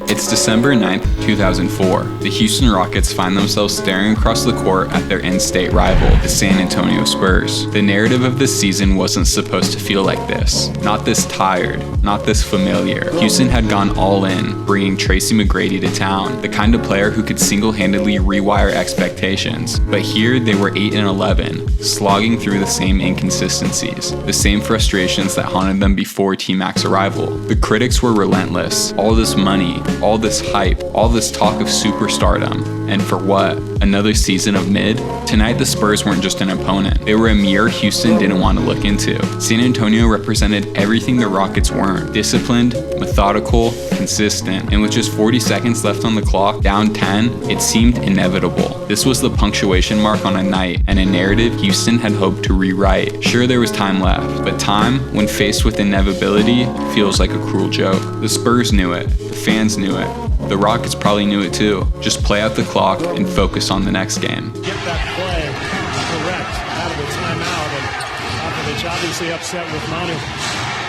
It's December 9th, 2004. The Houston Rockets find themselves staring across the court at their in-state rival, the San Antonio Spurs. The narrative of this season wasn't supposed to feel like this. Not this tired, not this familiar. Houston had gone all in, bringing Tracy McGrady to town, the kind of player who could single-handedly rewire expectations. But here they were 8-11, slogging through the same inconsistencies, the same frustrations that haunted them before T-Mac's arrival. The critics were relentless. All this money, all this hype, all this talk of superstardom. And for what? Another season of mid? Tonight the Spurs weren't just an opponent. They were a mirror Houston didn't want to look into. San Antonio represented everything the Rockets weren't. Disciplined, methodical, consistent. And with just 40 seconds left on the clock, down 10, it seemed inevitable. This was the punctuation mark on a night, and a narrative Houston had hoped to rewrite. Sure, there was time left, but time, when faced with inevitability, feels like a cruel joke. The Spurs knew it. The fans knew it. The Rockets probably knew it too. Just play out the clock and focus on the next game. Get that play correct out of the timeout, and Popovich obviously upset with Manu.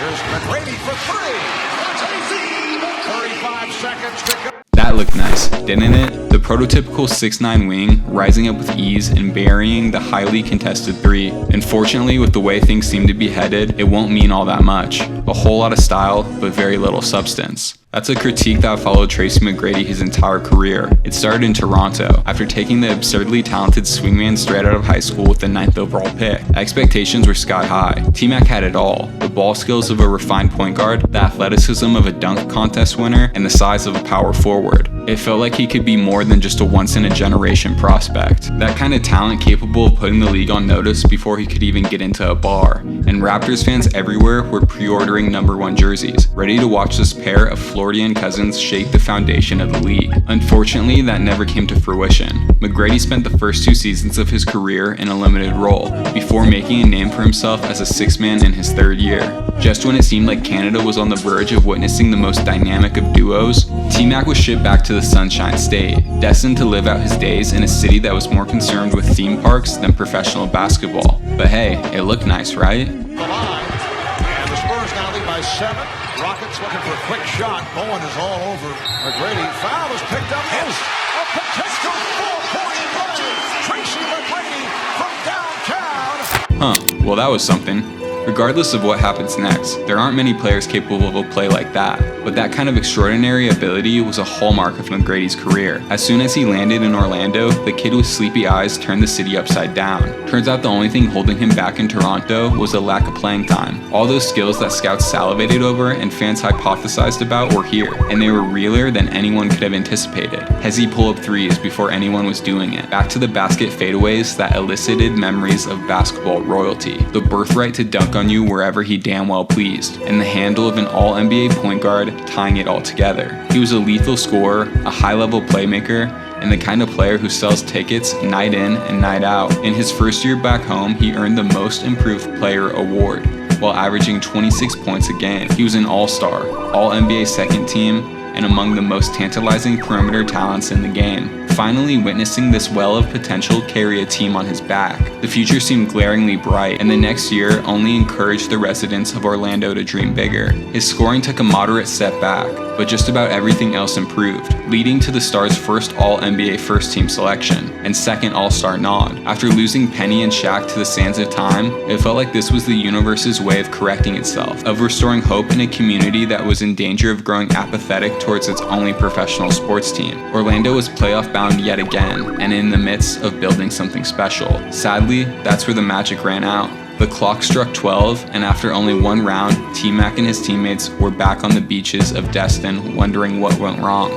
Here's McGrady for three. That's easy. 35 seconds to go. That looked nice, didn't it? The prototypical 6'9" wing, rising up with ease and burying the highly contested three. Unfortunately, with the way things seem to be headed, it won't mean all that much. A whole lot of style, but very little substance. That's a critique that followed Tracy McGrady his entire career. It started in Toronto, after taking the absurdly talented swingman straight out of high school with the 9th overall pick. Expectations were sky high. T-Mac had it all: the ball skills of a refined point guard, the athleticism of a dunk contest winner, and the size of a power forward. It felt like he could be more than just a once-in-a-generation prospect. That kind of talent capable of putting the league on notice before he could even get into a bar. And Raptors fans everywhere were pre-ordering #1 jerseys, ready to watch this pair of Floridian cousins shake the foundation of the league. Unfortunately, that never came to fruition. McGrady spent the first 2 seasons of his career in a limited role, before making a name for himself as a six-man in his 3rd year. Just when it seemed like Canada was on the verge of witnessing the most dynamic of duos, T-Mac was shipped back to the Sunshine State, destined to live out his days in a city that was more concerned with theme parks than professional basketball. But hey, it looked nice, right? The line, and the Spurs now lead by 7. Rockets looking for a quick shot. Bowen is all over McGrady. Foul is picked up. Hits a potential 4-point play. Tracy McGrady from downtown. Well, that was something. Regardless of what happens next, there aren't many players capable of a play like that. But that kind of extraordinary ability was a hallmark of McGrady's career. As soon as he landed in Orlando, the kid with sleepy eyes turned the city upside down. Turns out the only thing holding him back in Toronto was a lack of playing time. All those skills that scouts salivated over and fans hypothesized about were here, and they were realer than anyone could have anticipated. Hezzy pull-up threes before anyone was doing it. Back to the basket fadeaways that elicited memories of basketball royalty. The birthright to dunk on you wherever he damn well pleased, and the handle of an all-NBA point guard tying it all together. He was a lethal scorer, a high-level playmaker, and the kind of player who sells tickets night in and night out. In his first year back home, he earned the Most Improved Player award, while averaging 26 points a game. He was an all-star, all-NBA second team, and among the most tantalizing perimeter talents in the game. Finally witnessing this well of potential carry a team on his back. The future seemed glaringly bright, and the next year only encouraged the residents of Orlando to dream bigger. His scoring took a moderate step back, but just about everything else improved, leading to the Stars' first All-NBA first-team selection, and second All-Star nod. After losing Penny and Shaq to the sands of time, it felt like this was the universe's way of correcting itself, of restoring hope in a community that was in danger of growing apathetic towards its only professional sports team. Orlando was playoff-bound yet again, and in the midst of building something special. Sadly, that's where the magic ran out. The clock struck 12, and after only 1 round, T-Mac and his teammates were back on the beaches of Destin, wondering what went wrong. 2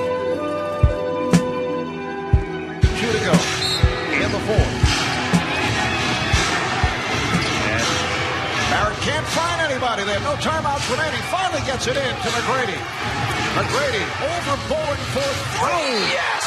to go in the 4th. And Barrett can't find anybody. They have no timeouts remaining. Finally gets it in to McGrady. McGrady over Bowen for 3. Yes!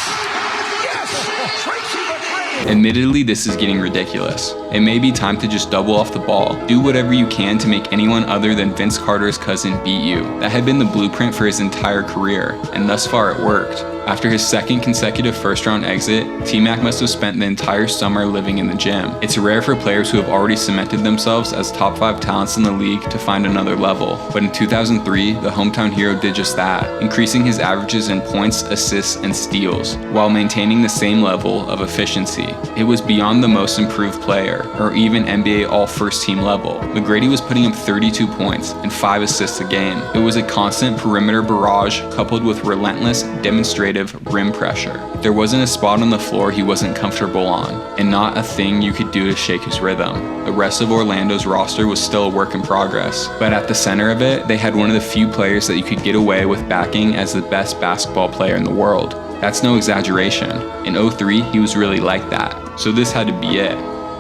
Yes! Tracy McGrady! Admittedly, this is getting ridiculous. It may be time to just double off the ball. Do whatever you can to make anyone other than Vince Carter's cousin beat you. That had been the blueprint for his entire career, and thus far it worked. After his second consecutive first-round exit, T-Mac must have spent the entire summer living in the gym. It's rare for players who have already cemented themselves as top 5 talents in the league to find another level, but in 2003, the hometown hero did just that, increasing his averages in points, assists, and steals, while maintaining the same level of efficiency. It was beyond the most improved player, or even NBA all-first team level. McGrady was putting up 32 points and 5 assists a game. It was a constant perimeter barrage coupled with relentless, demonstrative rim pressure. There wasn't a spot on the floor he wasn't comfortable on, and not a thing you could do to shake his rhythm. The rest of Orlando's roster was still a work in progress, but at the center of it, they had one of the few players that you could get away with backing as the best basketball player in the world. That's no exaggeration. In 2003, he was really like that. So this had to be it.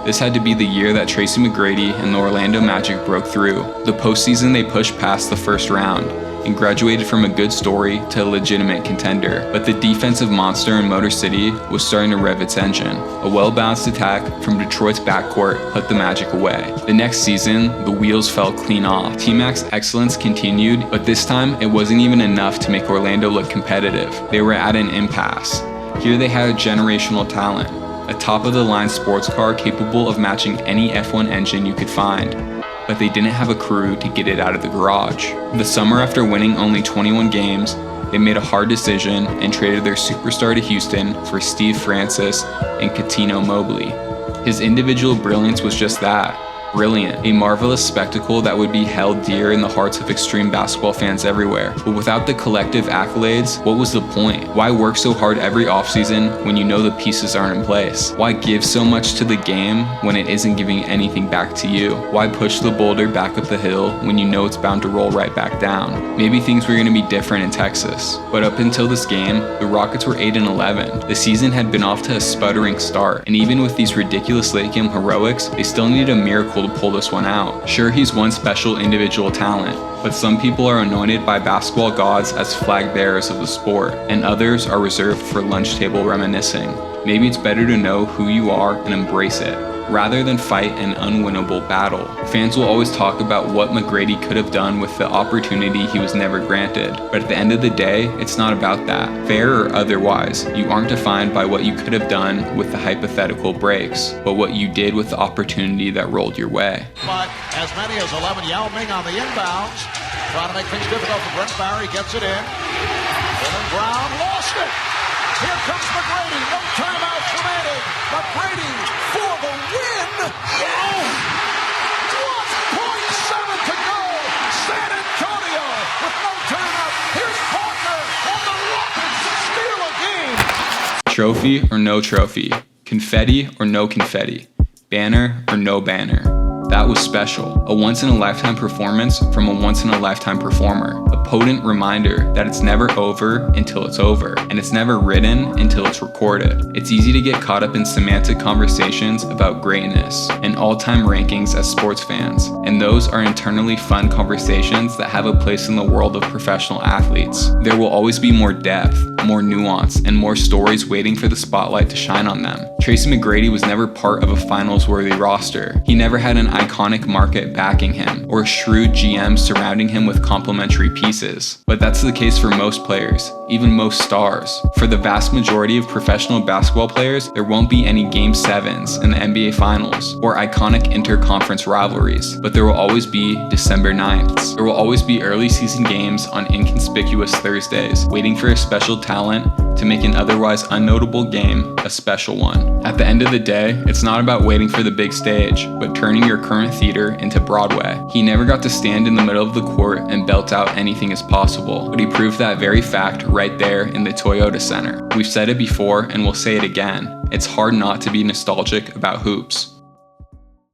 This had to be the year that Tracy McGrady and the Orlando Magic broke through. The postseason, they pushed past the first round and graduated from a good story to a legitimate contender. But the defensive monster in Motor City was starting to rev its engine. A well-balanced attack from Detroit's backcourt put the Magic away. The next season, the wheels fell clean off. T-Mac's excellence continued, but this time it wasn't even enough to make Orlando look competitive. They were at an impasse. Here they had a generational talent, a top-of-the-line sports car capable of matching any F1 engine you could find, but they didn't have a crew to get it out of the garage. The summer after winning only 21 games, they made a hard decision and traded their superstar to Houston for Steve Francis and Cuttino Mobley. His individual brilliance was just that. Brilliant, a marvelous spectacle that would be held dear in the hearts of extreme basketball fans everywhere. But without the collective accolades, what was the point? Why work so hard every offseason when you know the pieces aren't in place? Why give so much to the game when it isn't giving anything back to you? Why push the boulder back up the hill when you know it's bound to roll right back down? Maybe things were going to be different in Texas, but up until this game, the Rockets were 8-11. The season had been off to a sputtering start, and even with these ridiculous late game heroics, they still needed a miracle to pull this one out. Sure, he's one special individual talent, but some people are anointed by basketball gods as flag bearers of the sport, and others are reserved for lunch table reminiscing. Maybe it's better to know who you are and embrace it, rather than fight an unwinnable battle. Fans will always talk about what McGrady could have done with the opportunity he was never granted, but at the end of the day, it's not about that. Fair or otherwise, you aren't defined by what you could have done with the hypothetical breaks, but what you did with the opportunity that rolled your way. But as many as 11, Yao Ming on the inbounds, trying to make things difficult for Brent Barry, gets it in. Dylan Brown lost it. Here comes McGrady, no timeouts remaining. McGrady for the win. Oh! 1.7 to go. San Antonio with no timeout. Here's Faulkner on the Rockets to steal a game. Trophy or no trophy, confetti or no confetti, banner or no banner. That was special, a once-in-a-lifetime performance from a once-in-a-lifetime performer, a potent reminder that it's never over until it's over, and it's never written until it's recorded. It's easy to get caught up in semantic conversations about greatness and all-time rankings as sports fans, and those are internally fun conversations that have a place in the world of professional athletes. There will always be more depth, more nuance, and more stories waiting for the spotlight to shine on them. Tracy McGrady was never part of a finals-worthy roster. He never had an iconic market backing him, or a shrewd GM surrounding him with complementary pieces. But that's the case for most players, even most stars. For the vast majority of professional basketball players, there won't be any Game 7s in the NBA Finals, or iconic inter-conference rivalries, but there will always be December 9ths. There will always be early season games on inconspicuous Thursdays, waiting for a special talent to make an otherwise unnotable game a special one. At the end of the day, it's not about waiting for the big stage, but turning your current theater into Broadway. He never got to stand in the middle of the court and belt out anything is possible, but he proved that very fact right there in the Toyota Center. We've said it before and we'll say it again. It's hard not to be nostalgic about hoops.